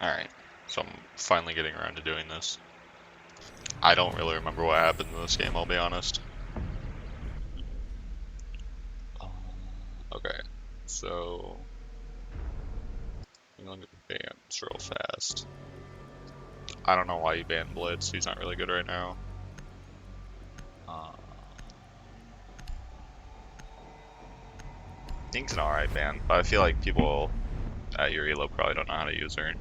Alright, so I'm finally getting around to doing this. I don't really remember what happened in this game, I'll be honest. Okay, so... I'm going to bans real fast. I don't know why you banned Blitz, he's not really good right now. I think it's an alright ban, but I feel like people at your elo probably don't know how to use her.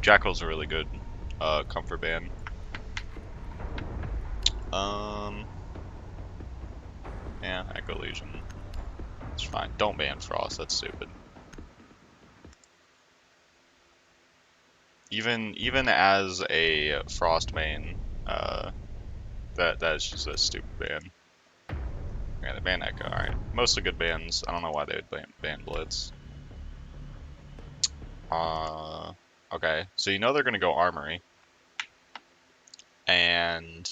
Jackal's a really good comfort ban. Yeah, Echo Legion. It's fine. Don't ban Frost, that's stupid. Even as a Frost main, that's just a stupid ban. Yeah, they ban Echo, alright. Mostly good bans. I don't know why they would ban Blitz. Okay, so you know they're gonna go Armory. And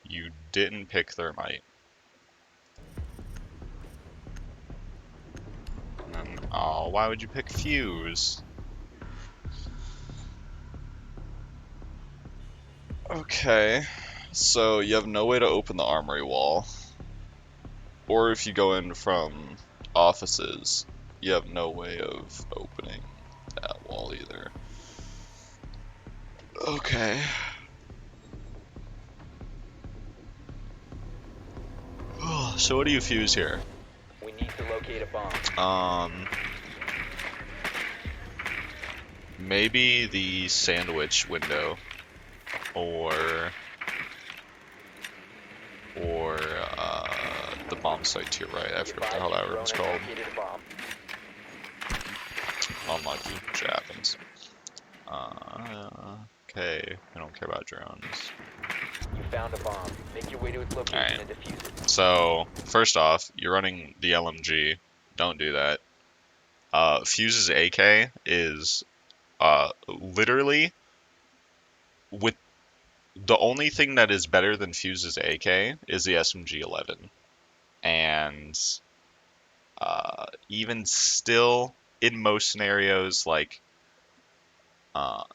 you didn't pick Thermite. And then, oh, why would you pick Fuse? Okay, so you have no way to open the Armory wall. Or if you go in from offices, you have no way of opening that wall either. Okay. So what do you fuse here? We need to locate a bomb. Maybe the sandwich window, or the bomb site to your right. I forget what the hell that room's called. Unlucky, shit happens. Okay, I don't care about drones. You found a bomb. Make your way to its location and defuse it. So, first off, you're running the LMG. Don't do that. Fuse's AK is literally with the only thing that is better than Fuse's AK is the SMG-11. And even still, in most scenarios, like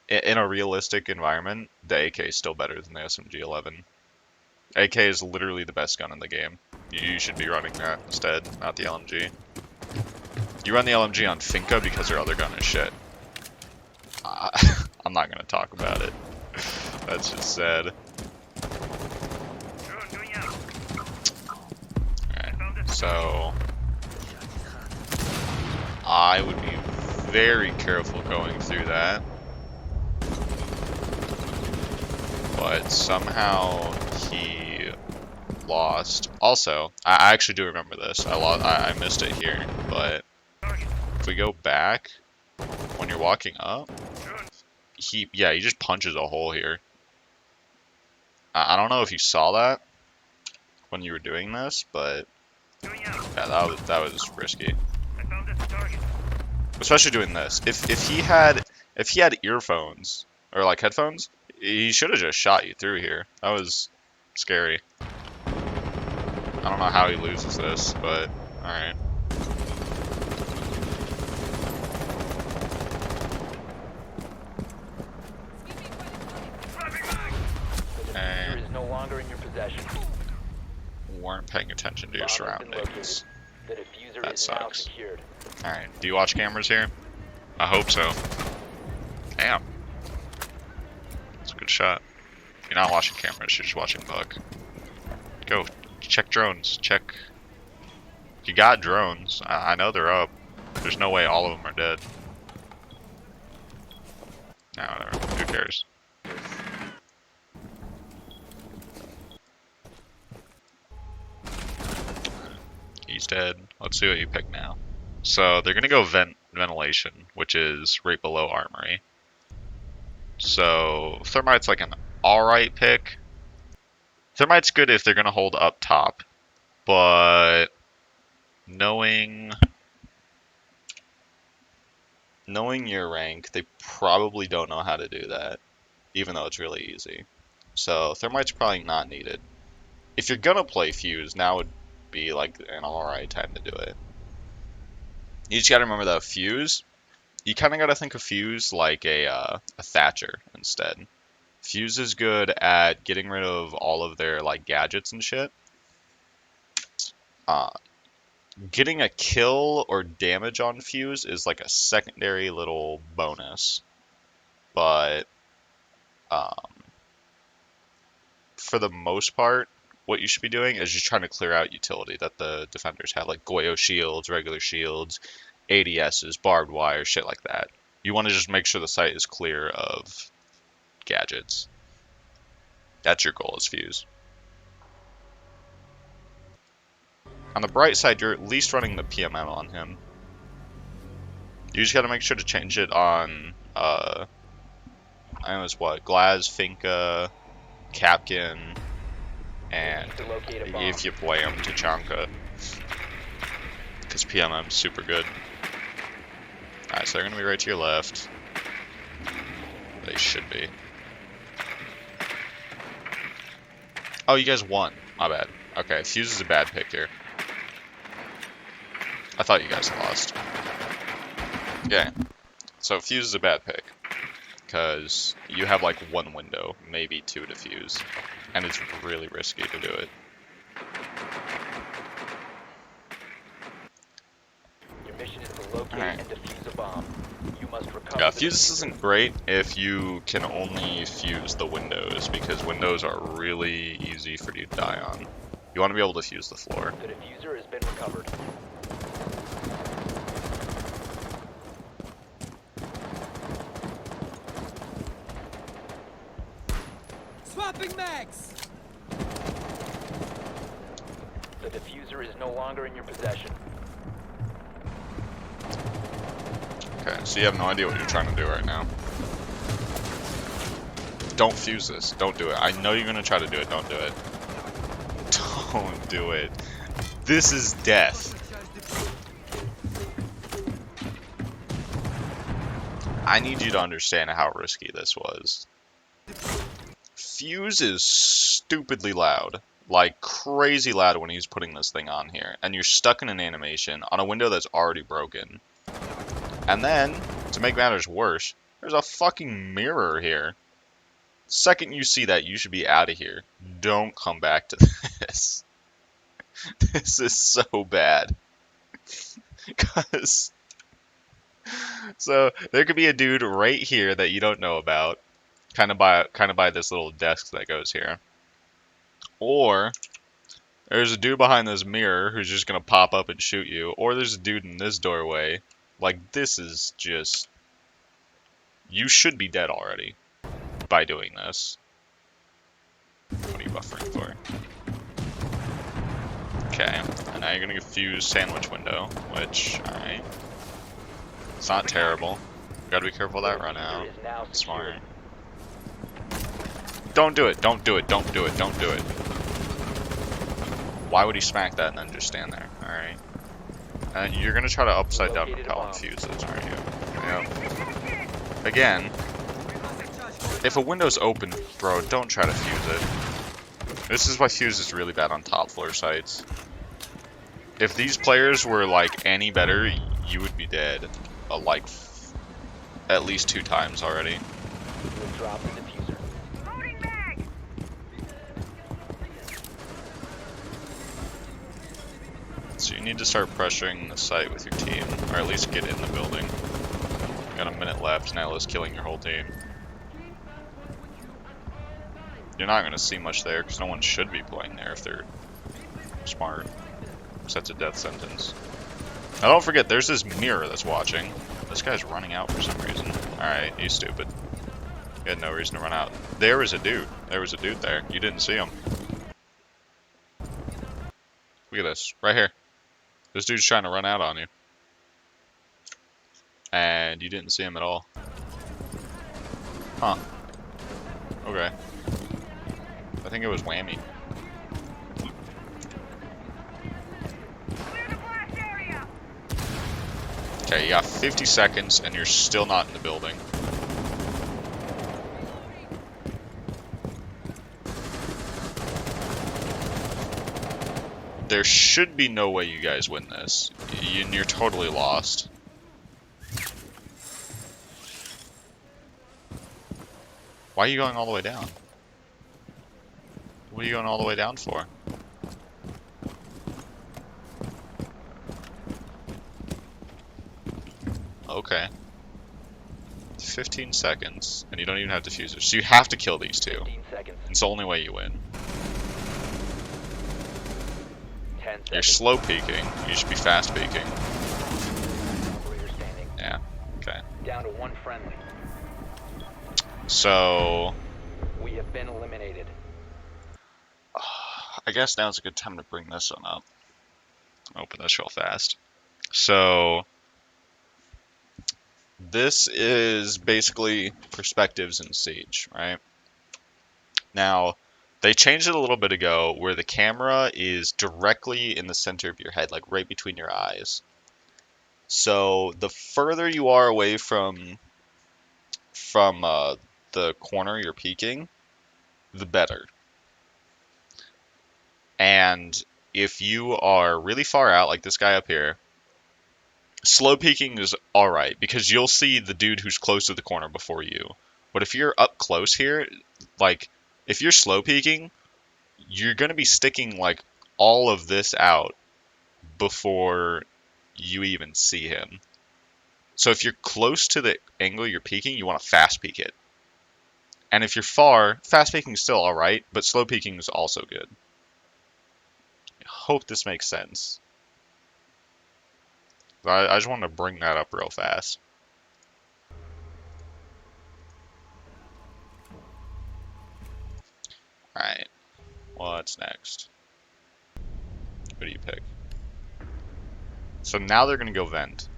in a realistic environment, the AK is still better than the SMG-11. AK is literally the best gun in the game. You should be running that instead, not the LMG. You run the LMG on Finka because your other gun is shit. I'm not gonna talk about it. That's just sad. Alright, so I would be very careful going through that. But somehow he lost. Also, I actually do remember this. I missed it here, but if we go back, when you're walking up, he just punches a hole here. I don't know if you saw that when you were doing this, but yeah, that was risky. Especially doing this. If he had earphones or like headphones, he should have just shot you through here. That was scary. I don't know how he loses this, but alright. The diffuser is no longer in your possession. Weren't paying attention to your surroundings. The diffuser That is now sucks. secured. Alright, do you watch cameras here? I hope so. Damn. That's a good shot. You're not watching cameras, you're just watching Buck. Go, check drones, check. You got drones. I know they're up. There's no way all of them are dead. Nah, whatever. Who cares? He's dead. Let's see what you pick now. So they're gonna go ventilation, which is right below armory. So Thermite's like an alright pick. Thermite's good if they're gonna hold up top, but knowing your rank, they probably don't know how to do that, even though it's really easy. So Thermite's probably not needed. If you're gonna play Fuse, now would be like an alright time to do it. You just gotta remember that Fuse you kind of got to think of Fuse like a Thatcher instead. Fuse is good at getting rid of all of their like gadgets and shit. Uh, Getting a kill or damage on Fuse is like a secondary little bonus, but um, for the most part, what you should be doing is just trying to clear out utility that the defenders have, like Goyo shields, regular shields, ADSs, barbed wire, shit like that. You want to just make sure the site is clear of gadgets. That's your goal as Fuse. On the bright side, you're at least running the PMM on him. You just gotta make sure to change it on, I know it's what, Glaz, Finka, Capkin, and if you play him, Tachanka. Because PMM's super good. Alright, so they're gonna be right to your left. They should be. Oh, you guys won. My bad. Okay, Fuse is a bad pick here. I thought you guys lost. Yeah. So Fuse is a bad pick. Because you have like one window, maybe two to Fuse. And it's really risky to do it. Your mission is to locate and defuse a bomb. You must recover. Yeah, Fuse isn't great if you can only fuse the windows, because windows are really easy for you to die on. You want to be able to fuse the floor. The diffuser has been recovered. Swapping mags! The diffuser is no longer in your possession. Okay, so you have no idea what you're trying to do right now. Don't fuse this. Don't do it. I know you're going to try to do it. Don't do it. Don't do it. This is death. I need you to understand how risky this was. Fuse is stupidly loud. Like, crazy loud when he's putting this thing on here. And you're stuck in an animation on a window that's already broken. And then, to make matters worse, there's a fucking mirror here. Second you see that, you should be out of here. Don't come back to this. This is so bad. So, there could be a dude right here that you don't know about. Kind of by this little desk that goes here. Or there's a dude behind this mirror who's just gonna pop up and shoot you. Or there's a dude in this doorway. Like, this is just... You should be dead already by doing this. What are you buffering for? Okay, and now you're gonna fuse sandwich window, which, alright. It's not terrible. Gotta be careful of that run out. Smart. Don't do it, don't do it, don't do it, don't do it. Why would he smack that and then just stand there? Alright. And you're gonna try to upside down repel and fuse this, aren't you? Yep. Again, if a window's open, bro, don't try to fuse it. This is why fuse is really bad on top floor sites. If these players were like any better, you would be dead. Like at least 2 times already. Drop the diffuser. So you need to start pressuring the site with your team, or at least get in the building. Got a minute left, now let's killing your whole team. You're not going to see much there, because no one should be playing there if they're smart. That's a death sentence. Now don't forget, there's this mirror that's watching. This guy's running out for some reason. Alright, he's stupid. He had no reason to run out. There was a dude. There was a dude there. You didn't see him. Look at this. Right here. This dude's trying to run out on you. And you didn't see him at all. Huh. Okay. I think it was Whammy. Okay, you got 50 seconds and you're still not in the building. There should be no way you guys win this. You're totally lost. Why are you going all the way down? What are you going all the way down for? Okay. 15 seconds, and you don't even have diffusers. So you have to kill these two. 15 seconds. It's the only way you win. 10 seconds. You're slow peeking. You should be fast peeking. Operator standing. Yeah. Okay. Down to one friendly. So We have been eliminated. I guess now's a good time to bring this one up. Open this real fast. So this is basically perspectives in Siege, right? Now, they changed it a little bit ago where the camera is directly in the center of your head, like right between your eyes. So the further you are away from the corner you're peeking, the better. And if you are really far out, like this guy up here, slow peeking is alright, because you'll see the dude who's close to the corner before you. But if you're up close here, like, if you're slow peeking, you're going to be sticking, like, all of this out before you even see him. So if you're close to the angle you're peeking, you want to fast peek it. And if you're far, fast peeking is still alright, but slow peeking is also good. I hope this makes sense. I just wanted to bring that up real fast. Alright, what's next? Who do you pick? So now they're going to go vent,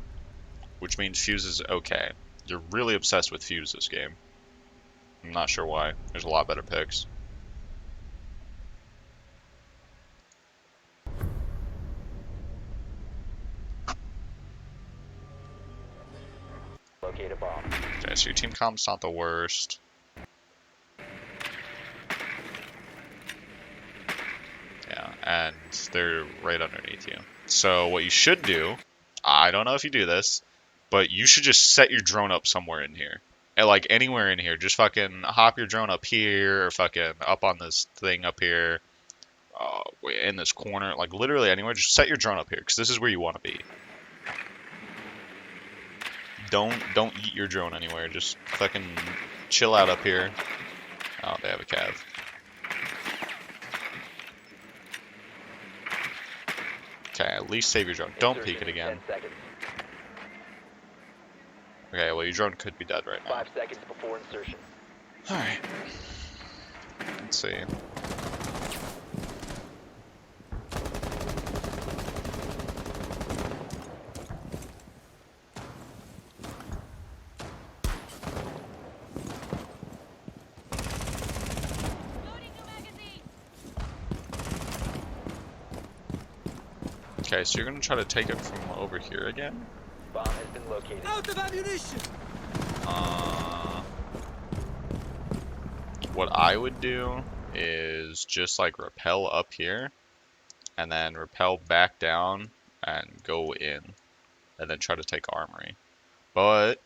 which means Fuse is okay. You're really obsessed with Fuse this game. I'm not sure why. There's a lot better picks. Locate a bomb. Okay, so your team comp's not the worst. Yeah, and they're right underneath you. So what you should do, I don't know if you do this, but you should just set your drone up somewhere in here. And like anywhere in here. Just fucking hop your drone up here, or fucking up on this thing up here. In this corner, like literally anywhere, just set your drone up here, because this is where you want to be. Don't eat your drone anywhere, just fucking chill out up here. Oh, they have a cav. Okay, at least save your drone. Don't peek it again. 10 seconds. Okay, well your drone could be dead right now. 5 seconds before insertion. Alright. Let's see. Okay, so you're gonna try to take it from over here again? Bomb has been located. Out of ammunition! What I would do is just like rappel up here, and then rappel back down and go in, and then try to take armory. But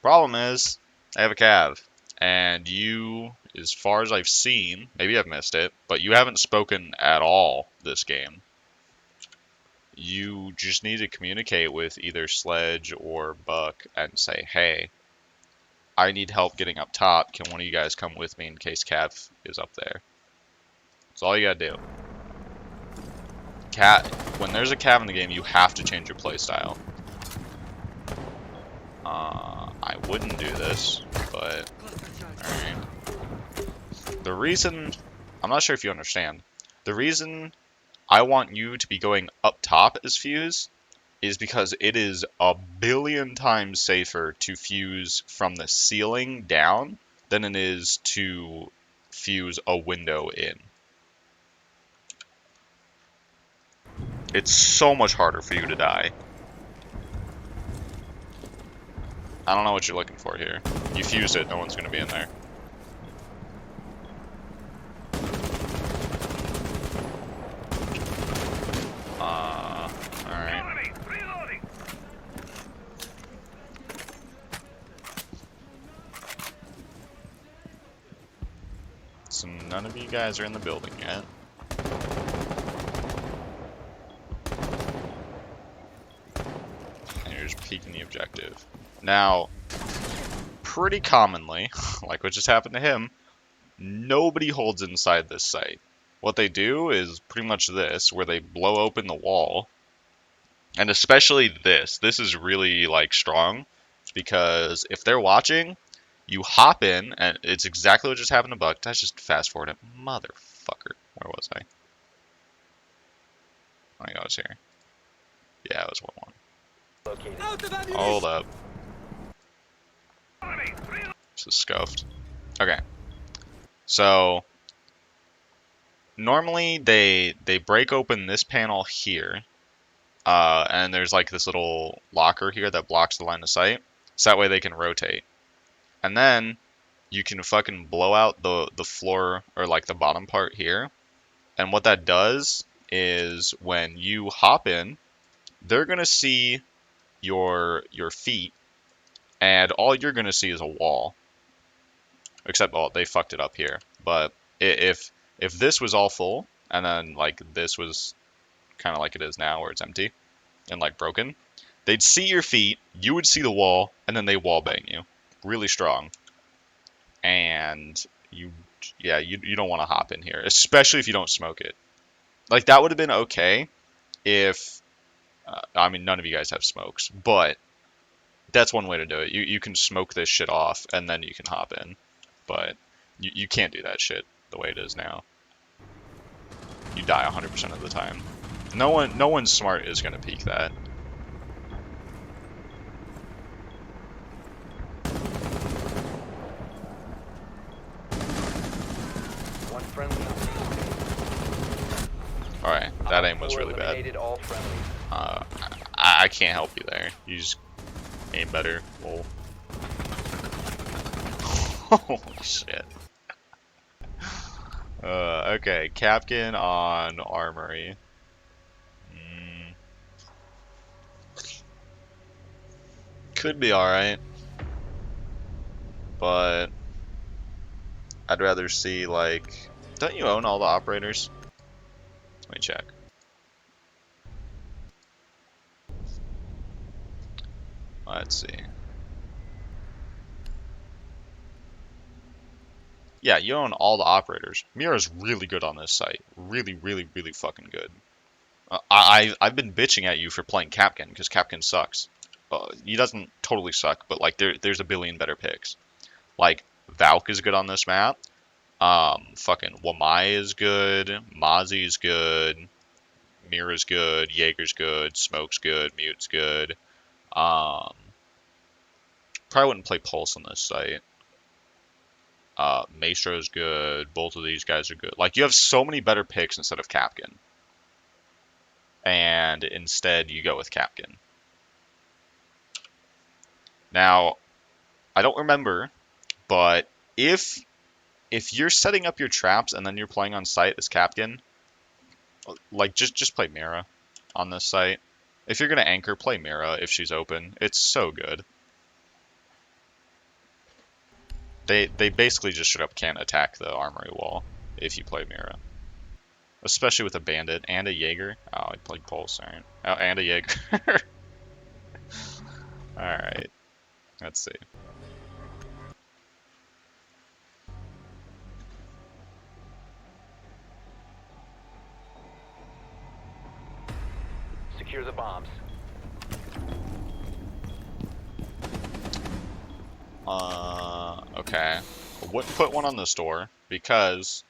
problem is, I have a cav, and you, as far as I've seen, maybe I've missed it, but you haven't spoken at all this game. You just need to communicate with either Sledge or Buck and say, hey, I need help getting up top. Can one of you guys come with me in case Cav is up there? That's all you gotta do. When there's a Cav in the game, you have to change your playstyle. I wouldn't do this, but alright. The reason, I'm not sure if you understand, the reason I want you to be going up top as Fuse is because it is a billion times safer to fuse from the ceiling down than it is to fuse a window in. It's so much harder for you to die. I don't know what you're looking for here. You fused it, no one's going to be in there. Alright. So none of you guys are in the building yet. And you're just peeking the objective. Now, pretty commonly, like what just happened to him, nobody holds inside this site. What they do is pretty much this, where they blow open the wall. And especially this. This is really, like, strong. Because if they're watching, you hop in, and it's exactly what just happened to Buck. Let's just fast forward it. Motherfucker. Where was I? I think I was here. Yeah, it was 1-1. Located. Out of ammunition! Hold up. This is scuffed. Okay. So, normally they break open this panel here. And there's like this little locker here that blocks the line of sight. So that way they can rotate. And then you can fucking blow out the floor or like the bottom part here. And what that does is when you hop in, they're going to see your feet. And all you're going to see is a wall. Except, well, they fucked it up here. But if this was all full, and then like this was kind of like it is now where it's empty and like broken, they'd see your feet, you would see the wall, and then they wall bang you. Really strong. And you don't want to hop in here, especially if you don't smoke it. Like that would have been okay if, I mean, none of you guys have smokes, but that's one way to do it. You can smoke this shit off and then you can hop in, but you can't do that shit the way it is now. You die 100% of the time. No one smart is gonna peek that. One friendly. Alright, that aim was really bad. Eliminated all friendlies. I can't help you there. You just aim better. Lol. Holy shit. Okay, Capkin on Armory. Could be alright. But I'd rather see, like... Don't you own all the operators? Let me check. Let's see. Yeah, you own all the operators. Mira's really good on this site. Really, really, really fucking good. I've been bitching at you for playing Capkin, because Capkin sucks. He doesn't totally suck, but like there's a billion better picks. Like, Valk is good on this map. Fucking Wamai is good. Mozzie's good. Mira's good. Jaeger's good. Smoke's good. Mute's good. Probably wouldn't play Pulse on this site. Maestro's good. Both of these guys are good. Like, you have so many better picks instead of Capkin. And instead, you go with Capkin. Now, I don't remember, but if you're setting up your traps and then you're playing on site as Capkin, like, just play Mira on this site. If you're going to anchor, play Mira if she's open. It's so good. They basically just straight up can't attack the armory wall if you play Mira. Especially with a bandit and a Jaeger. Oh, I played Pulse, alright. Oh, and a Jaeger. Alright. Let's see. Secure the bombs. Okay. Put one on this door, because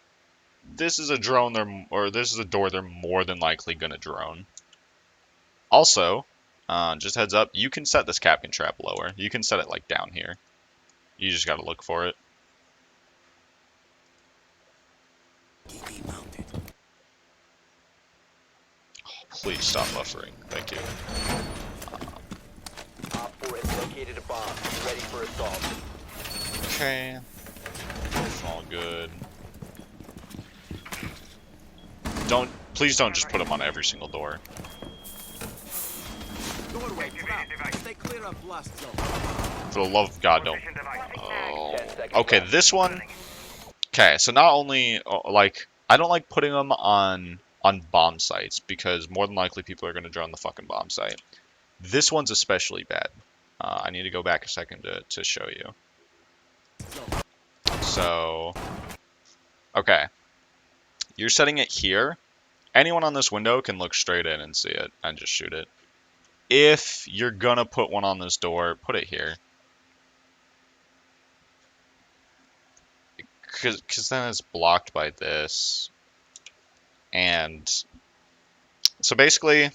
this is a drone this is a door they're more than likely gonna drone. Also, just heads up, you can set this Capkin trap lower. You can set it like down here. You just gotta look for it. Oh, please stop buffering. Thank you. Op 4 has located a bomb. Ready for assault. Okay. It's all good. Please don't just put them on every single door. Doorway trap. Stay clear of blast zone. For the love of God, don't. Oh. Okay, this one Okay, so not only like I don't like putting them on bomb sites because more than likely people are going to drone the fucking bomb site. This one's especially bad. I need to go back a second to show you. So, okay, you're setting it here. Anyone on this window can look straight in and see it and just shoot it. If you're gonna put one on this door, put it here. Because then it's blocked by this. And so basically,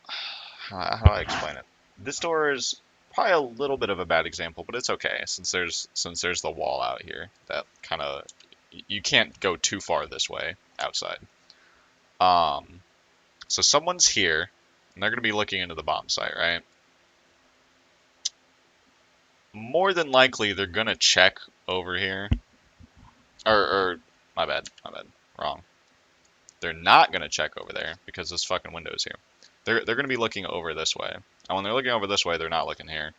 how do I explain it? This door is probably a little bit of a bad example, but it's okay since there's the wall out here that kind of you can't go too far this way outside. So someone's here, and they're gonna be looking into the bomb site, right? More than likely, they're gonna check over here, or my bad, wrong. They're not gonna check over there because this fucking window's here. They're gonna be looking over this way, and when they're looking over this way, they're not looking here.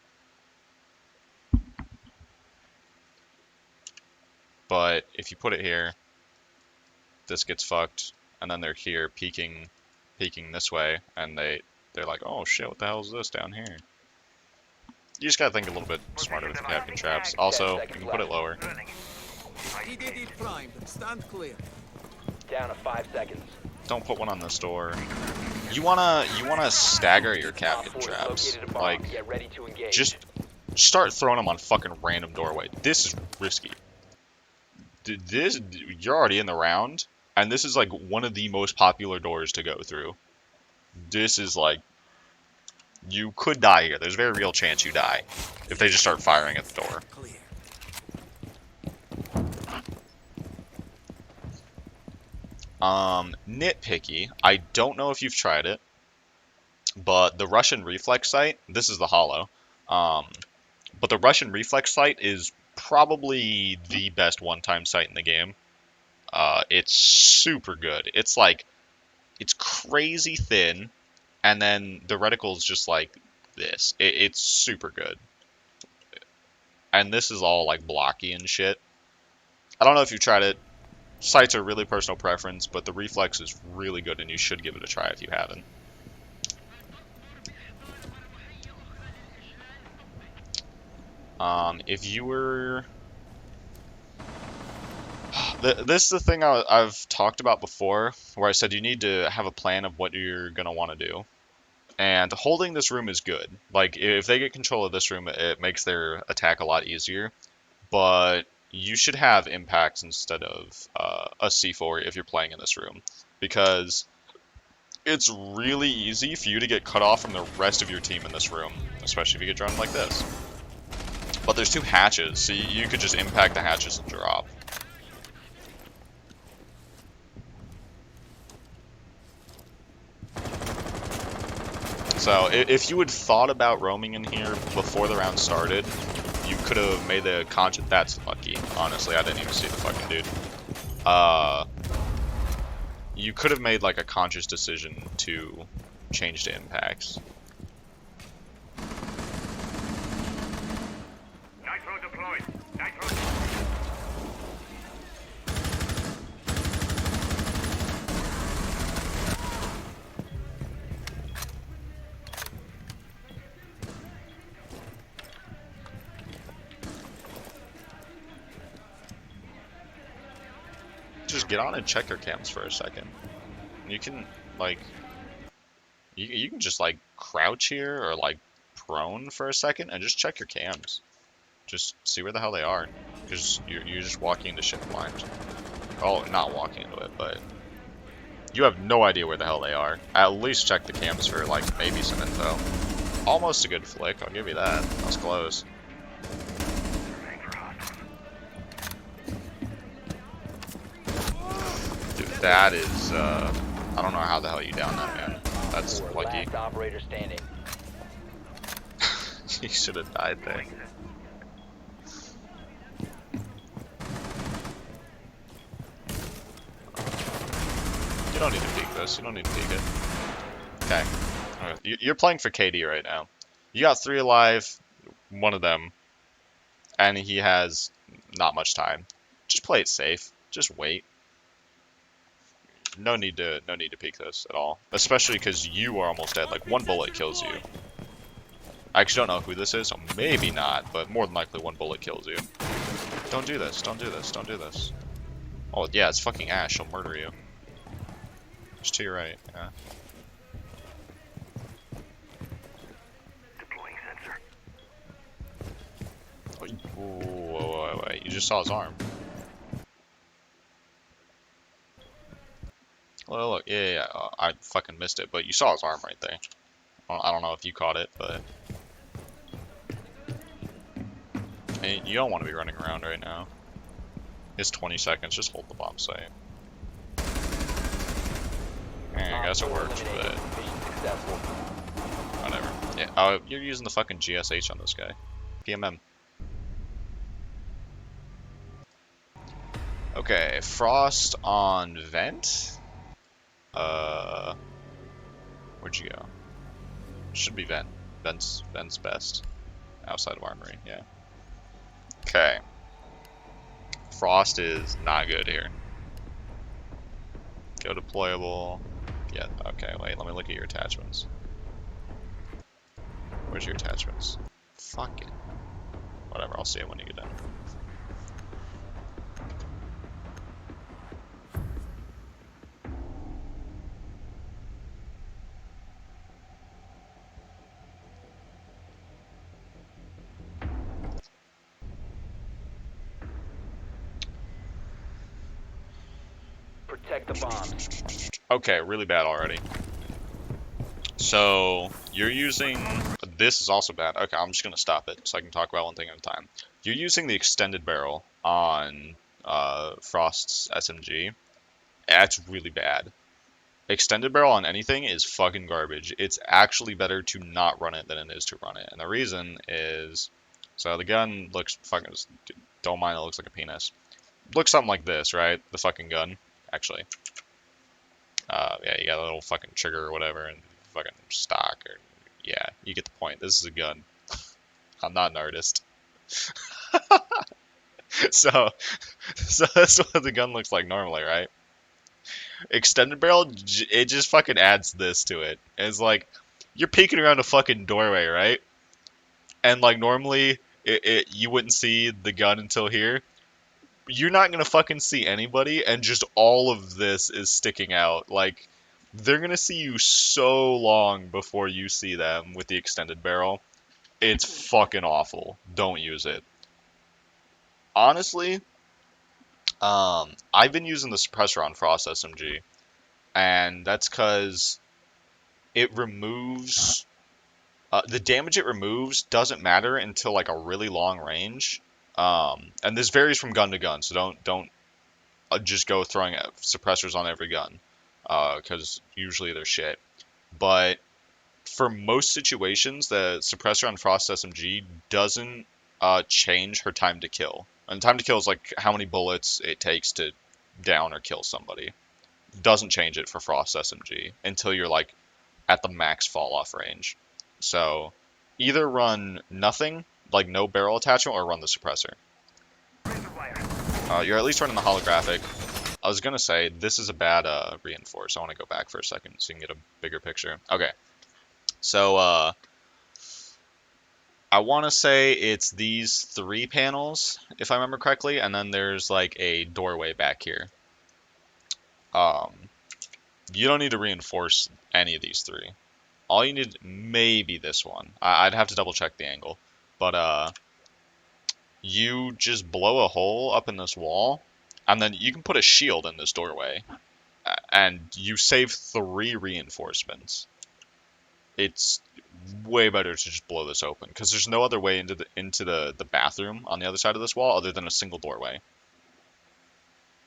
But if you put it here, this gets fucked, and then they're here peeking this way, and they're like, oh shit, what the hell is this down here? You just gotta think a little bit smarter with the Captain traps. Also, you can put it lower. EDD primed. Stand clear. Down to 5 seconds. Don't put one on this door. You wanna stagger your Captain traps. Like, Get ready to engage. just start throwing them on fucking random doorway. This is risky. You're already in the round, and this is like one of the most popular doors to go through. This is like, you could die here. There's a very real chance you die if they just start firing at the door. Clear. Nitpicky. I don't know if you've tried it, but the Russian reflex site. This is the hollow. But the Russian reflex site is probably the best one-time site in the game. It's super good. It's like, it's crazy thin, and then the reticle's just like this. It's super good. And this is all like blocky and shit. I don't know if you've tried it. Sites are really personal preference, but the reflex is really good, and you should give it a try if you haven't. If you were... This is the thing I've talked about before, where I said you need to have a plan of what you're going to want to do. And holding this room is good. Like, if they get control of this room, it makes their attack a lot easier. But you should have impacts instead of a C4 if you're playing in this room. Because it's really easy for you to get cut off from the rest of your team in this room. Especially if you get drawn like this. But there's 2 hatches, so you could just impact the hatches and drop. So if you had thought about roaming in here before the round started, you could have made the conscious... That's lucky, honestly. I didn't even see the fucking dude. You could have made like a conscious decision to change to impacts. Nitro deployed. Nitro. Just get on and check your cams for a second. You can, like, you can just, like, crouch here or, like, prone for a second and just check your cams. Just see where the hell they are. Because you're just walking into shit blind. Oh, not walking into it, but you have no idea where the hell they are. At least check the cams for, like, maybe some info. Almost a good flick, I'll give you that. That was close. That is, I don't know how the hell you down that, man. That's lucky. Last operator standing. You should have died there. You don't need to peek this. You don't need to peek it. Okay. You're playing for KD right now. You got 3 alive, one of them, and he has not much time. Just play it safe. Just wait. No need to peek this at all. Especially because you are almost dead. Like, one bullet kills you. I actually don't know who this is, so maybe not, but more than likely one bullet kills you. Don't do this, don't do this, don't do this. Oh, yeah, it's fucking Ash, she'll murder you. Just to your right, yeah. Deploying sensor. Oh, wait, you just saw his arm. Well, look, yeah, I fucking missed it, but you saw his arm right there. Well, I don't know if you caught it, but... And you don't want to be running around right now. It's 20 seconds, just hold the bomb site. I guess it worked, but... Whatever. Yeah, oh, you're using the fucking GSH on this guy. PMM. Okay, Frost on Vent. Where'd you go? Should be Vent. Vent's best. Outside of Armory, yeah. Okay. Frost is not good here. Go deployable. Yeah, okay, wait, let me look at your attachments. Where's your attachments? Fuck it. Whatever, I'll see it when you get done. Protect the bomb. Okay, really bad already. So, you're using... This is also bad. Okay, I'm just going to stop it so I can talk about one thing at a time. You're using the extended barrel on Frost's SMG. That's really bad. Extended barrel on anything is fucking garbage. It's actually better to not run it than it is to run it. And the reason is... So the gun looks fucking... Don't mind it looks like a penis. Looks something like this, right? The fucking gun. Actually. Yeah, you got a little fucking trigger or whatever, and fucking stock, or... Yeah, you get the point. This is a gun. I'm not an artist. so that's what the gun looks like normally, right? Extended barrel, it just fucking adds this to it. It's like, you're peeking around a fucking doorway, right? And like, normally, you wouldn't see the gun until here. You're not gonna fucking see anybody, and just all of this is sticking out. Like, they're gonna see you so long before you see them with the extended barrel. It's fucking awful. Don't use it. Honestly, I've been using the suppressor on Frost SMG, and that's because it removes... the damage it removes doesn't matter until like a really long range. And this varies from gun to gun, so don't just go throwing suppressors on every gun, because usually they're shit. But for most situations, the suppressor on Frost SMG doesn't change her time to kill. And time to kill is like how many bullets it takes to down or kill somebody. Doesn't change it for Frost SMG until you're like at the max fall off range. So either run nothing, like no barrel attachment, or run the suppressor. You're at least running the holographic. I was gonna say, this is a bad reinforce. I want to go back for a second so you can get a bigger picture. Okay. So, I want to say it's these 3 panels, if I remember correctly, and then there's like a doorway back here. You don't need to reinforce any of these 3. All you need, maybe this one. I'd have to double check the angle. But, you just blow a hole up in this wall, and then you can put a shield in this doorway, and you save 3 reinforcements. It's way better to just blow this open, because there's no other way into the bathroom on the other side of this wall other than a single doorway.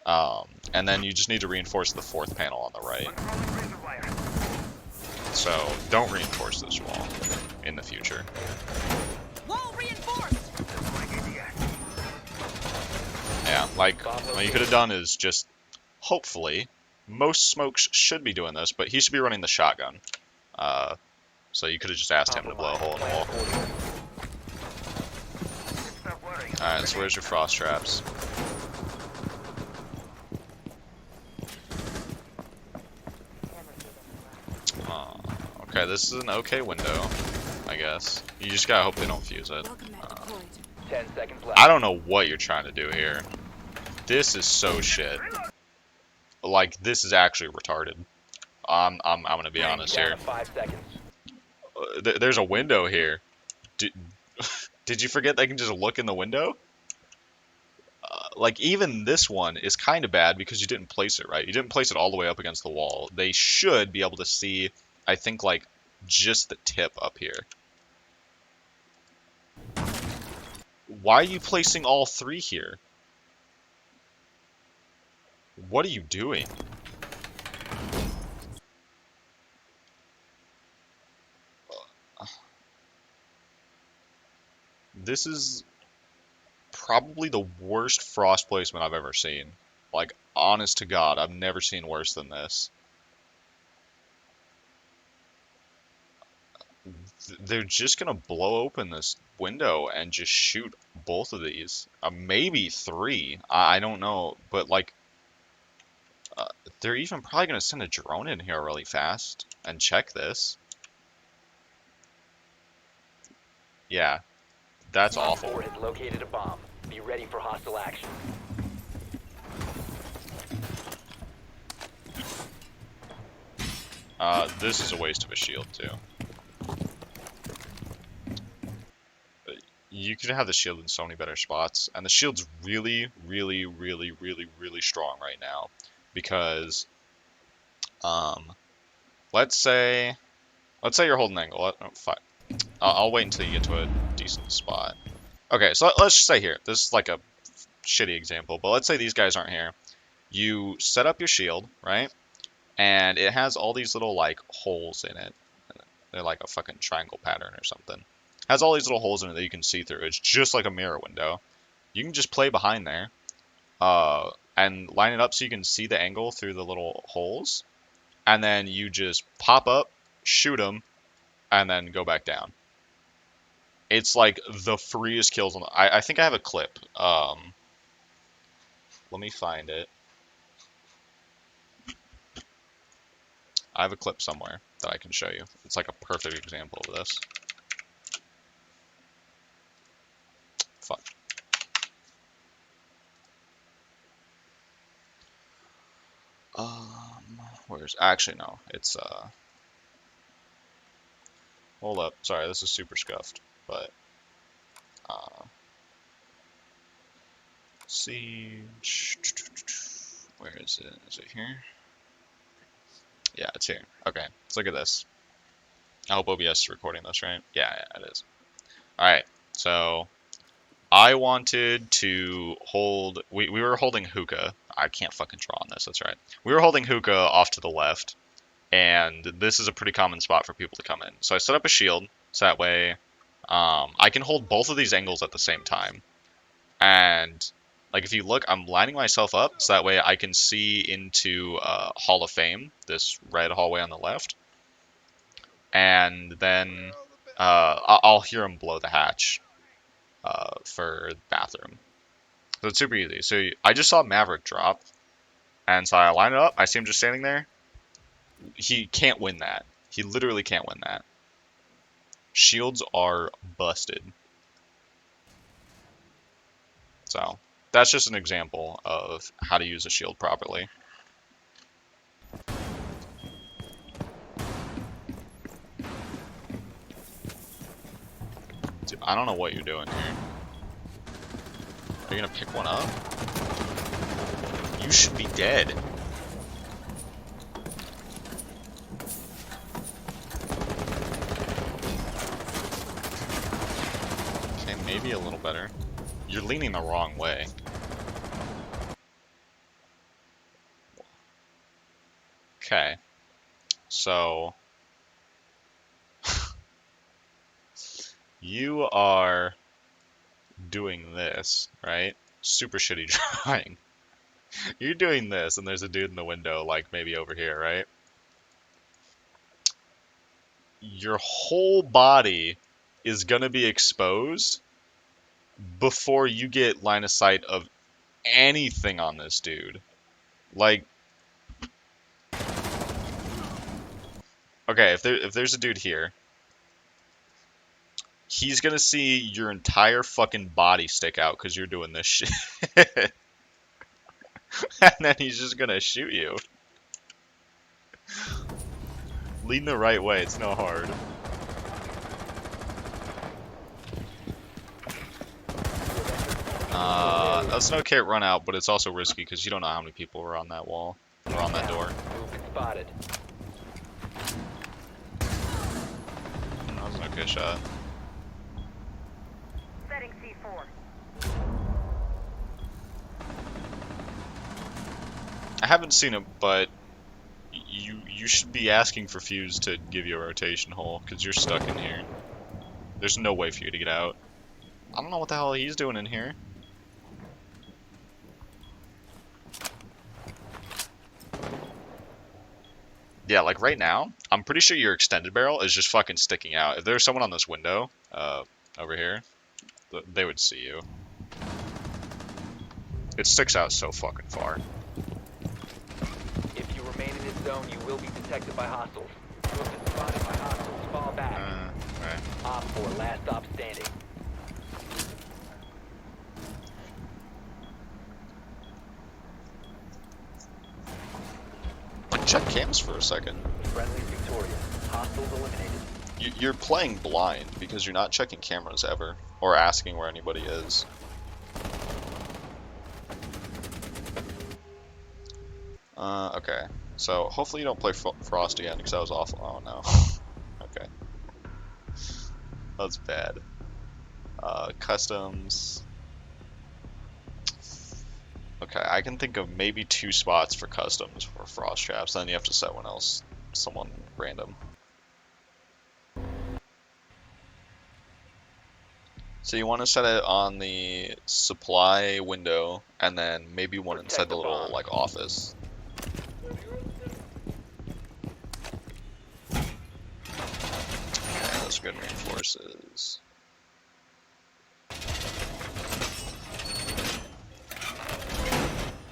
And then you just need to reinforce the 4th panel on the right. So don't reinforce this wall in the future. Wall reinforced. Yeah, like what you could have done is just, hopefully, most smokes should be doing this, but he should be running the shotgun. So you could have just asked him to blow a hole in the wall. Alright, so where's your frost traps? Okay, this is an okay window, I guess. You just gotta hope they don't fuse it. Welcome mat deployed. 10 seconds left. I don't know what you're trying to do here. This is so shit. Like, this is actually retarded. I'm gonna be honest Down here. to 5 seconds. There's a window here. Did, did you forget they can just look in the window? Like, even this one is kind of bad because you didn't place it right. You didn't place it all the way up against the wall. They should be able to see, I think, like, just the tip up here. Why are you placing all three here? What are you doing? This is probably the worst frost placement I've ever seen. Like, honest to God, I've never seen worse than this. They're just gonna blow open this window and just shoot both of these. Maybe three. I don't know. But, like, they're even probably gonna send a drone in here really fast and check this. Yeah, that's Op awful. 4 has located a bomb. Be ready for hostile action. This is a waste of a shield, too. You could have the shield in so many better spots, and the shield's really, really, really, really, really strong right now, because, let's say you're holding an angle. I'll wait until you get to a decent spot. Okay, so let's just say here, this is like a shitty example, but let's say these guys aren't here. You set up your shield, right? And it has all these little, like, holes in it. They're like a fucking triangle pattern or something. Has all these little holes in it that you can see through. It's just like a mirror window. You can just play behind there, and line it up so you can see the angle through the little holes, and then you just pop up, shoot them, and then go back down. It's like the freest kills. I think I have a clip. Let me find it. I have a clip somewhere that I can show you. It's like a perfect example of this. Fuck. Where's actually no, it's hold up. Sorry, this is super scuffed, but see, where is it? Is it here? Yeah, it's here. Okay, let's look at this. I hope OBS is recording this, right? Yeah, it is. Alright, so I wanted to hold, we were holding hookah. I can't fucking draw on this, that's right. We were holding hookah off to the left, and this is a pretty common spot for people to come in. So I set up a shield, so that way I can hold both of these angles at the same time. And, like, if you look, I'm lining myself up, so that way I can see into Hall of Fame, this red hallway on the left. And then I'll hear them blow the hatch for the bathroom. So it's super easy. So I just saw Maverick drop, and so I line it up. I see him just standing there. He can't win that. He literally can't win that. Shields are busted. So that's just an example of how to use a shield properly. Dude, I don't know what you're doing here. Are you gonna pick one up? You should be dead. Okay, maybe a little better. You're leaning the wrong way. Okay. So you are doing this, right? Super shitty drawing. You're doing this, and there's a dude in the window, like maybe over here, right? Your whole body is gonna be exposed before you get line of sight of anything on this dude. Like, Okay, if there's a dude here, he's gonna see your entire fucking body stick out because you're doing this shit. And then he's just gonna shoot you. Lean the right way, it's no hard. That's an okay run out, but it's also risky because you don't know how many people are on that wall or on that door. Movement spotted. That was an okay shot. Setting C4. I haven't seen it, but you should be asking for Fuse to give you a rotation hole because you're stuck in here. There's no way for you to get out. I don't know what the hell he's doing in here. Yeah, like right now, I'm pretty sure your extended barrel is just fucking sticking out. If there's someone on this window, over here, they would see you. It sticks out so fucking far. If you remain in this zone, you will be detected by hostiles. You have been spotted by hostiles. Fall back. Right. Op 4, last stop standing. Like, check cams for a second. Friendly victorious. Hostiles eliminated. You're playing blind because you're not checking cameras ever or asking where anybody is. Okay. So hopefully you don't play Frost again because that was awful. Oh no. Okay. That's bad. Customs. Okay, I can think of maybe 2 spots for customs for frost traps. Then you have to set someone random. So you want to set it on the supply window, and then maybe one inside the little like office. Yeah, those good reinforces.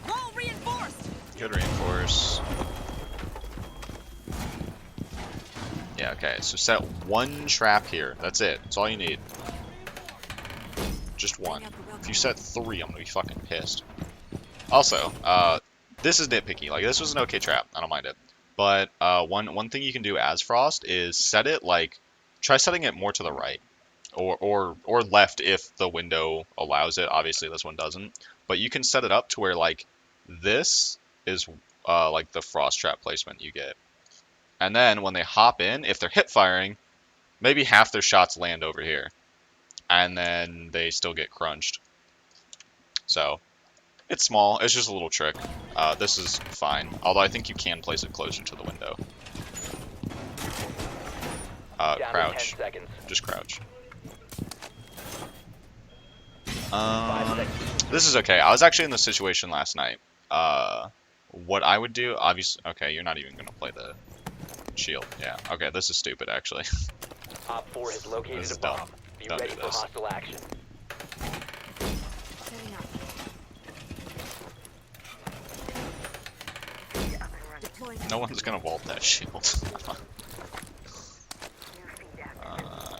Wall reinforced. Good reinforce. Yeah, okay, so set 1 trap here. That's it. That's all you need. Just 1. If you set 3, I'm gonna be fucking pissed. Also, this is nitpicky. Like, this was an okay trap. I don't mind it. But one thing you can do as Frost is set it like, try setting it more to the right, or left if the window allows it. Obviously, this one doesn't. But you can set it up to where like this is like the Frost trap placement you get. And then when they hop in, if they're hip firing, maybe half their shots land over here, and then they still get crunched. So. It's small, it's just a little trick. This is fine, although I think you can place it closer to the window. Crouch. Just crouch. This is okay. I was actually in this situation last night. What I would do, obviously... Okay, you're not even going to play the shield. Yeah, okay, this is stupid, actually. Op 4 has located This is a bomb. dumb. Be Don't ready do for this. hostile action. Setting up. Deploying. No one's going to vault that shield.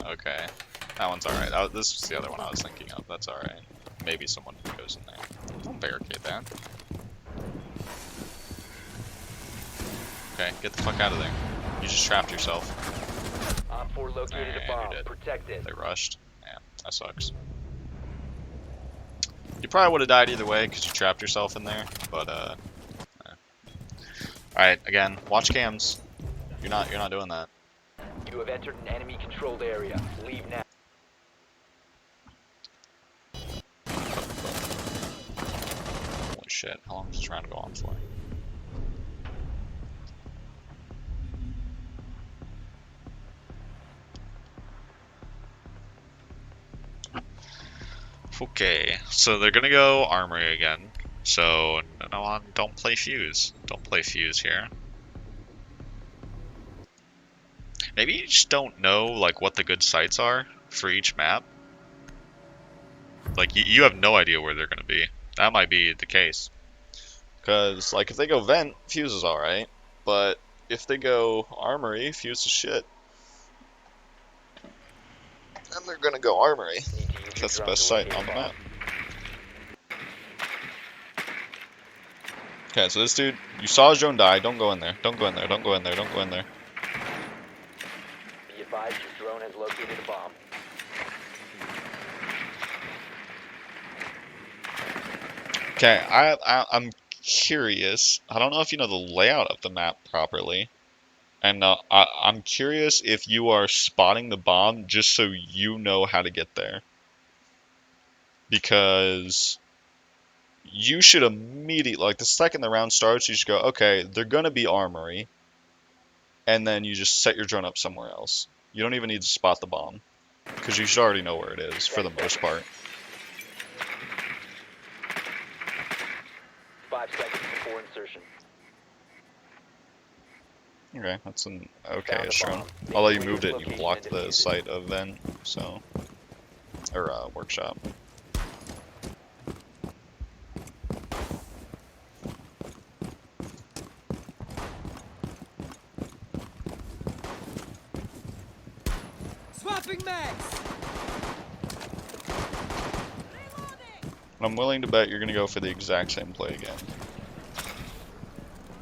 Okay. That one's alright. This was the other one I was thinking of. That's alright. Maybe someone goes in there. Don't barricade that. Okay, get the fuck out of there. You just trapped yourself. Op 4 located Nah, a bomb. you did. Protect it. They rushed. Yeah, that sucks. You probably would have died either way because you trapped yourself in there, but Alright, again, watch cams. You're not doing that. You have entered an enemy controlled area. Leave now. Holy shit, how long is this round go on for? Okay, so they're gonna go armory again. So, no, don't play Fuse. Don't play Fuse here. Maybe you just don't know, like, what the good sites are for each map. Like, you have no idea where they're gonna be. That might be the case. Because, like, if they go vent, Fuse is alright. But if they go armory, fuse the shit. And they're gonna go armory. Need to use your That's the drone best to site locate on the a bomb. map. Okay, so this dude, you saw his drone die. Don't go in there. Don't go in there. Don't go in there. Don't go in there. Be advised your drone has located a bomb. Okay, I'm curious. I don't know if you know the layout of the map properly. And I'm curious if you are spotting the bomb just so you know how to get there. Because you should immediately, like the second the round starts, you should go, okay, they're going to be armory. And then you just set your drone up somewhere else. You don't even need to spot the bomb. Because you should already know where it is, for the most part. 5 seconds before insertion. Okay, that's an Found okay-ish a drone. bomb. Although you Make moved it and you location blocked and the defuse it. site event, so... Or, workshop. Swapping mags! I'm willing to bet you're gonna go for the exact same play again.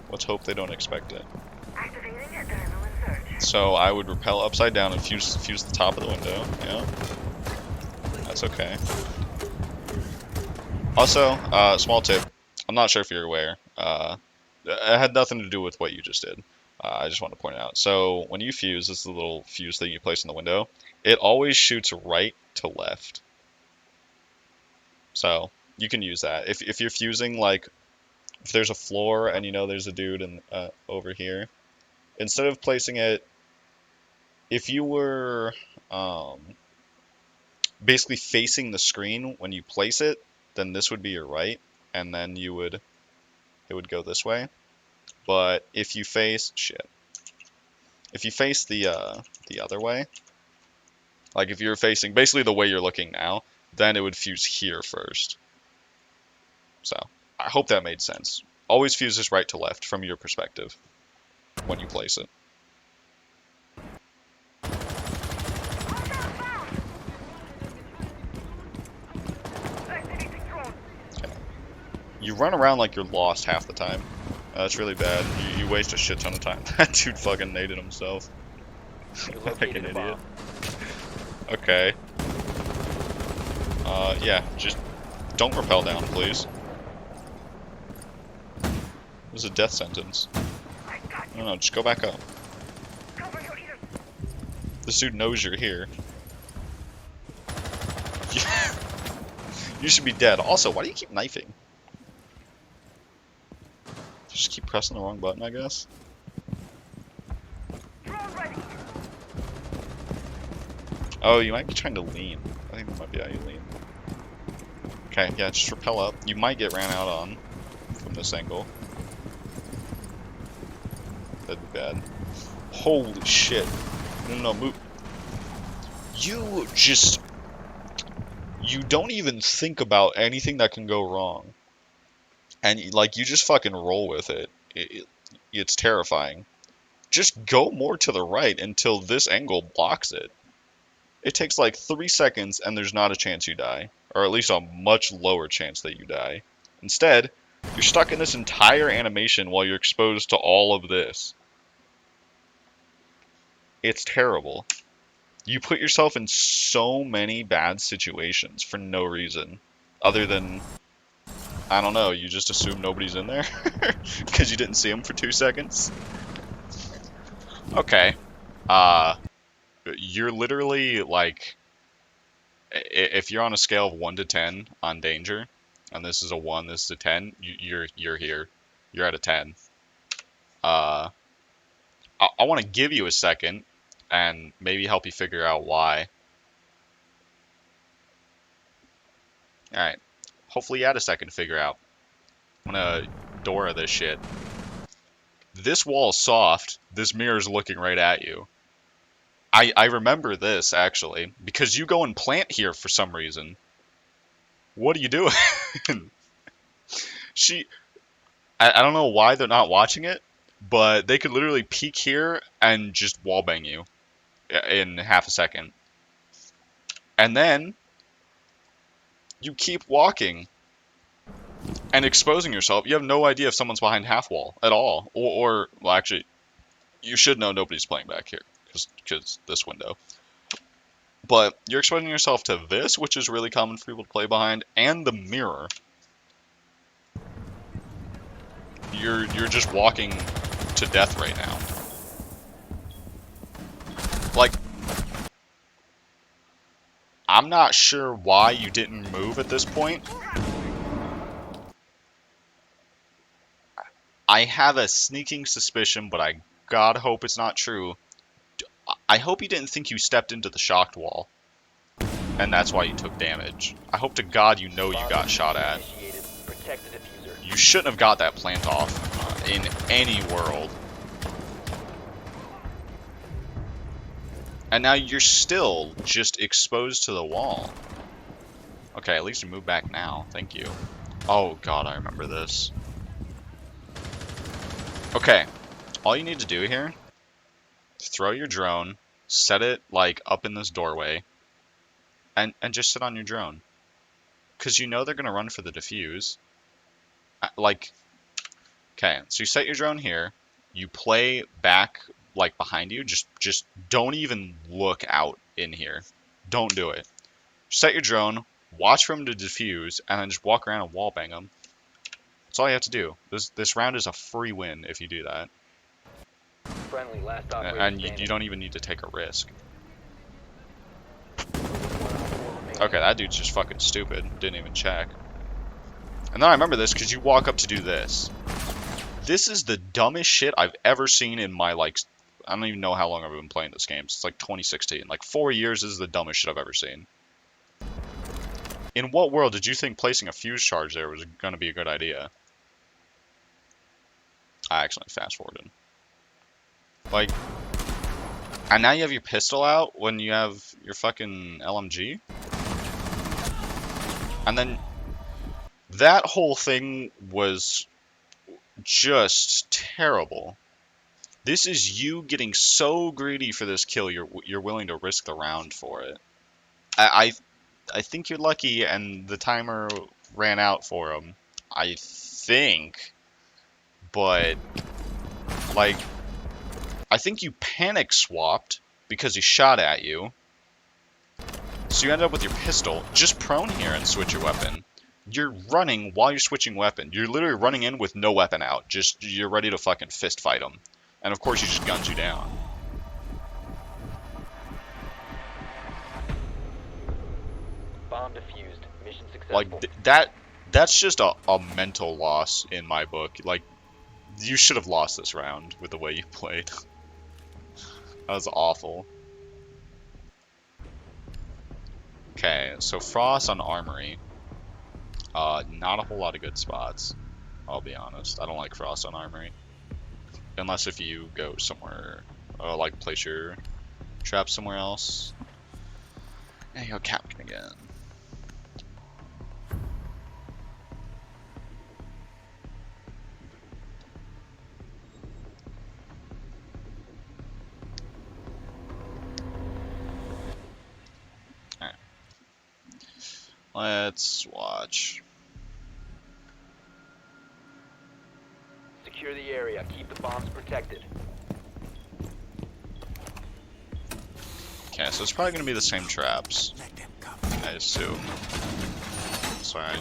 Let's hope they don't expect it. Activating adrenaline surge. So I would rappel upside down and fuse the top of the window. Yeah, that's okay. Also, small tip. I'm not sure if you're aware. It had nothing to do with what you just did. I just want to point it out. So when you fuse, this is the little fuse thing you place in the window. It always shoots right to left. So you can use that. If you're fusing, like, if there's a floor and you know there's a dude over here, instead of placing it, if you were basically facing the screen when you place it, then this would be your right, and then it would go this way. But if you face the other way, like if you're facing basically the way you're looking now, then it would fuse here first. So I hope that made sense. Always fuse this right to left from your perspective when you place it. Activating drone. You run around like you're lost half the time. That's really bad. You waste a shit ton of time. That dude fucking naded himself. You Like located an a idiot. bomb. Okay. Yeah, just don't rappel down, please. This is a death sentence. I got you. No, just go back up. Cover your ears. This dude knows you're here. You should be dead. Also, why do you keep knifing? Just keep pressing the wrong button, I guess. Drone ready. Oh, you might be trying to lean. I think that might be how you lean. Okay, yeah, just rappel up. You might get ran out on from this angle. That'd be bad. Holy shit. No, move. You don't even think about anything that can go wrong. And, like, you just fucking roll with it. It's terrifying. Just go more to the right until this angle blocks it. It takes like 3 seconds and there's not a chance you die. Or at least a much lower chance that you die. Instead, you're stuck in this entire animation while you're exposed to all of this. It's terrible. You put yourself in so many bad situations for no reason. Other than, I don't know, you just assume nobody's in there? Because you didn't see them for 2 seconds? Okay. You're literally, like, if you're on a scale of 1 to 10 on danger, and this is a 1, this is a 10, you're here. You're at a 10. I want to give you a second and maybe help you figure out why. Alright. Hopefully you had a second to figure out. I'm gonna Dora this shit. This wall is soft. This mirror's looking right at you. I remember this, actually, because you go and plant here for some reason. What are you doing? I don't know why they're not watching it, but they could literally peek here and just wallbang you in half a second. And then you keep walking and exposing yourself. You have no idea if someone's behind half wall at all. Well, actually, you should know nobody's playing back here because this window. But you're exposing yourself to this, which is really common for people to play behind, and the mirror. You're just walking to death right now. Like, I'm not sure why you didn't move at this point. I have a sneaking suspicion, but I God hope it's not true. I hope you didn't think you stepped into the shocked wall, and that's why you took damage. I hope to God you know you got shot at. Protect the diffuser. You shouldn't have got that plant off in any world. And now you're still just exposed to the wall. Okay, at least you move back now. Thank you. Oh God, I remember this. Okay, all you need to do here, throw your drone, set it like up in this doorway, and just sit on your drone. Because you know they're going to run for the defuse. Like, okay, so you set your drone here, you play back like behind you, just don't even look out in here. Don't do it. Set your drone, watch for them to defuse, and then just walk around and wallbang them. That's all you have to do. This round is a free win if you do that. Friendly, last operator And standing. you don't even need to take a risk. Okay, that dude's just fucking stupid. Didn't even check. And then I remember this because you walk up to do this. This is the dumbest shit I've ever seen in my, like, I don't even know how long I've been playing this game. It's like 2016. Like, 4 years is the dumbest shit I've ever seen. In what world did you think placing a fuse charge there was going to be a good idea? I actually fast-forwarded. Like, and now you have your pistol out when you have your fucking LMG? And then that whole thing was just terrible. This is you getting so greedy for this kill, you're willing to risk the round for it. I think you're lucky, and the timer ran out for him. I think, but like, I think you panic swapped because he shot at you. So you ended up with your pistol, just prone here and switch your weapon. You're running while you're switching weapon. You're literally running in with no weapon out. Just, you're ready to fucking fist fight him. And of course he just guns you down. Bomb defused. Mission successful. Like, that's just a mental loss in my book. Like, you should have lost this round with the way you played. That was awful. Okay, so Frost on Armory. Not a whole lot of good spots. I'll be honest. I don't like Frost on Armory. Unless if you go somewhere, like place your trap somewhere else. There you go, Captain again. Alright. Let's watch. Secure the area. Keep the bombs protected. Okay, so it's probably going to be the same traps, Let them come. I assume. So I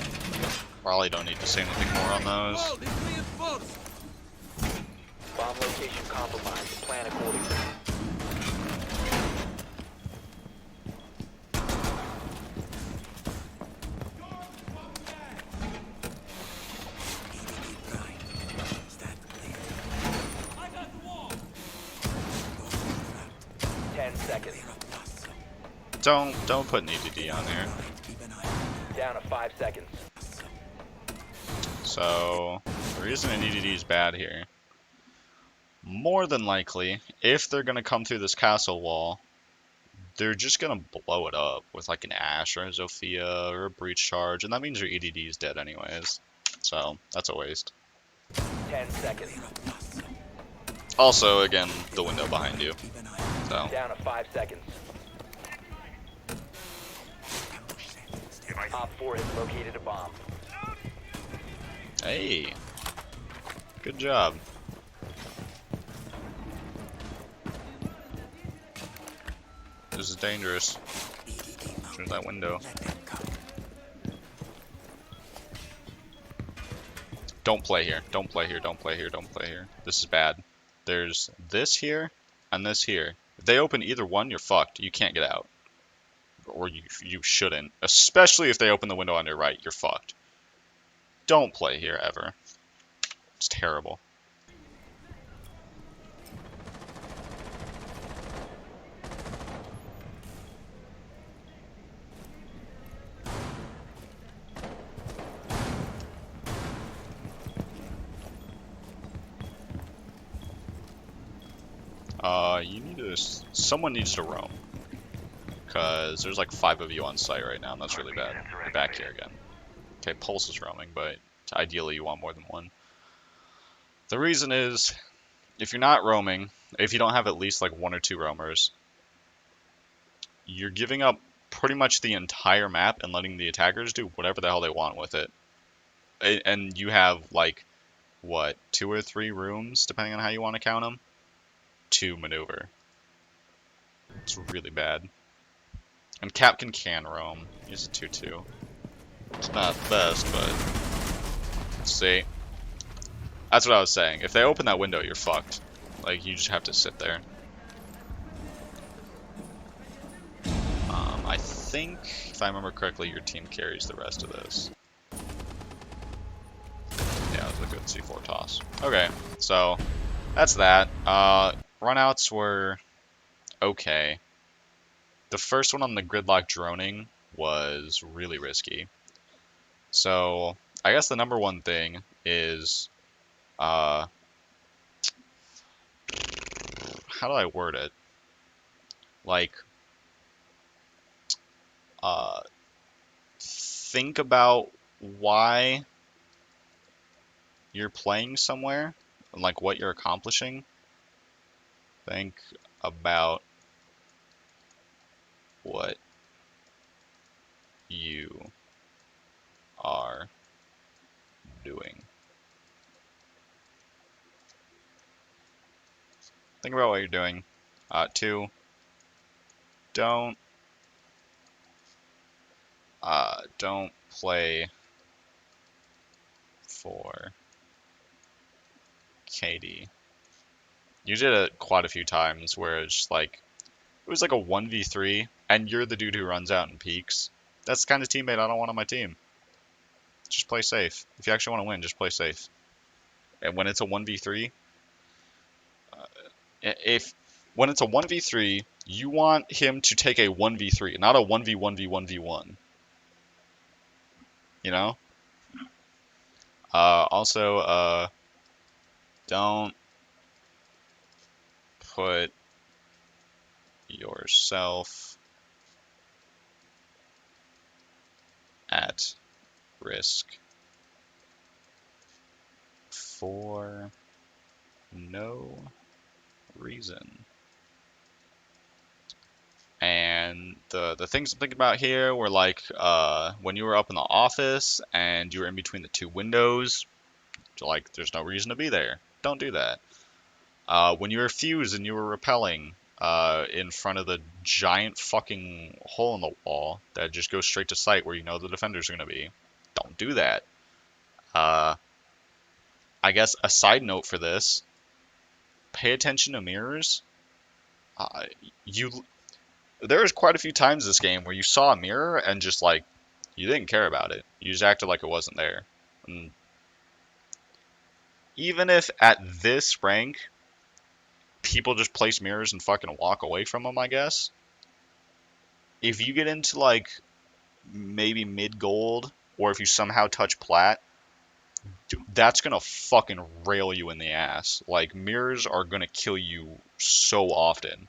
probably don't need to say anything more on those. Hold, it's reinforced. Bomb location compromised. Plan accordingly. Stand clear. 10 seconds. Clear up muscle. Don't put an EDD on there. Keep an eye Down to 5 seconds. So the reason an EDD is bad here, more than likely, if they're gonna come through this castle wall, they're just gonna blow it up with like an Ash or a Zofia or a breach charge, and that means your EDD is dead anyways. So that's a waste. 10 seconds. clear up muscle. Also, again, the window behind you. Keep an eye on it. So, Down to 5 seconds. Stand Op 4 has located a bomb. hey, good job. This is dangerous. Through that window. Let them come. Don't play here. Don't play here. Don't play here. Don't play here. This is bad. There's this here and this here. If they open either one, you're fucked. You can't get out. Or you shouldn't. Especially if they open the window on your right, you're fucked. Don't play here ever. It's terrible. You need to. Someone needs to roam. Because there's like 5 of you on site right now, and that's really bad. You're back here again. Okay, Pulse is roaming, but ideally you want more than one. The reason is, if you're not roaming, if you don't have at least like 1 or 2 roamers, you're giving up pretty much the entire map and letting the attackers do whatever the hell they want with it. And you have like, what, 2 or 3 rooms, depending on how you want to count them, to maneuver. It's really bad. And Captain can roam. He's a 2-2. It's not the best, but see. That's what I was saying. If they open that window, you're fucked. Like, you just have to sit there. I think, if I remember correctly, your team carries the rest of this. Yeah, it was a good C4 toss. Okay, so that's that. Runouts were okay. The first one on the gridlock droning was really risky. So, I guess the number one thing is, how do I word it? Like, uh, think about why you're playing somewhere and like what you're accomplishing. Think about what you are doing. Think about what you're doing. 2, don't play for KD. You did it quite a few times where it's just like, it was like a 1v3, and you're the dude who runs out and peeks. That's the kind of teammate I don't want on my team. Just play safe. If you actually want to win, just play safe. And when it's a 1v3, if when it's a 1v3, you want him to take a 1v3, not a 1v1v1v1. You know? Also, don't put yourself at risk for no reason. And the things I'm thinking about here were like, when you were up in the office and you were in between the 2 windows, like, there's no reason to be there. Don't do that. When you were fused and you were rappelling in front of the giant fucking hole in the wall that just goes straight to site where you know the defenders are going to be, don't do that. I guess a side note for this, pay attention to mirrors. Uh, There's quite a few times this game where you saw a mirror and just like, you didn't care about it. You just acted like it wasn't there. And even if at this rank, people just place mirrors and fucking walk away from them, I guess. If you get into like maybe mid gold, or if you somehow touch plat, dude, that's gonna fucking rail you in the ass. Like, mirrors are gonna kill you so often.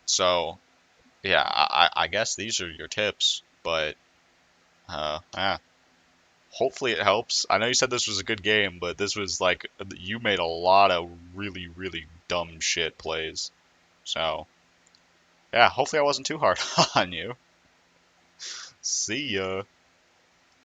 So, yeah, I guess these are your tips, but, yeah. hopefully it helps. I know you said this was a good game, but this was like you made a lot of really, really dumb shit plays. So yeah, hopefully I wasn't too hard on you. See ya.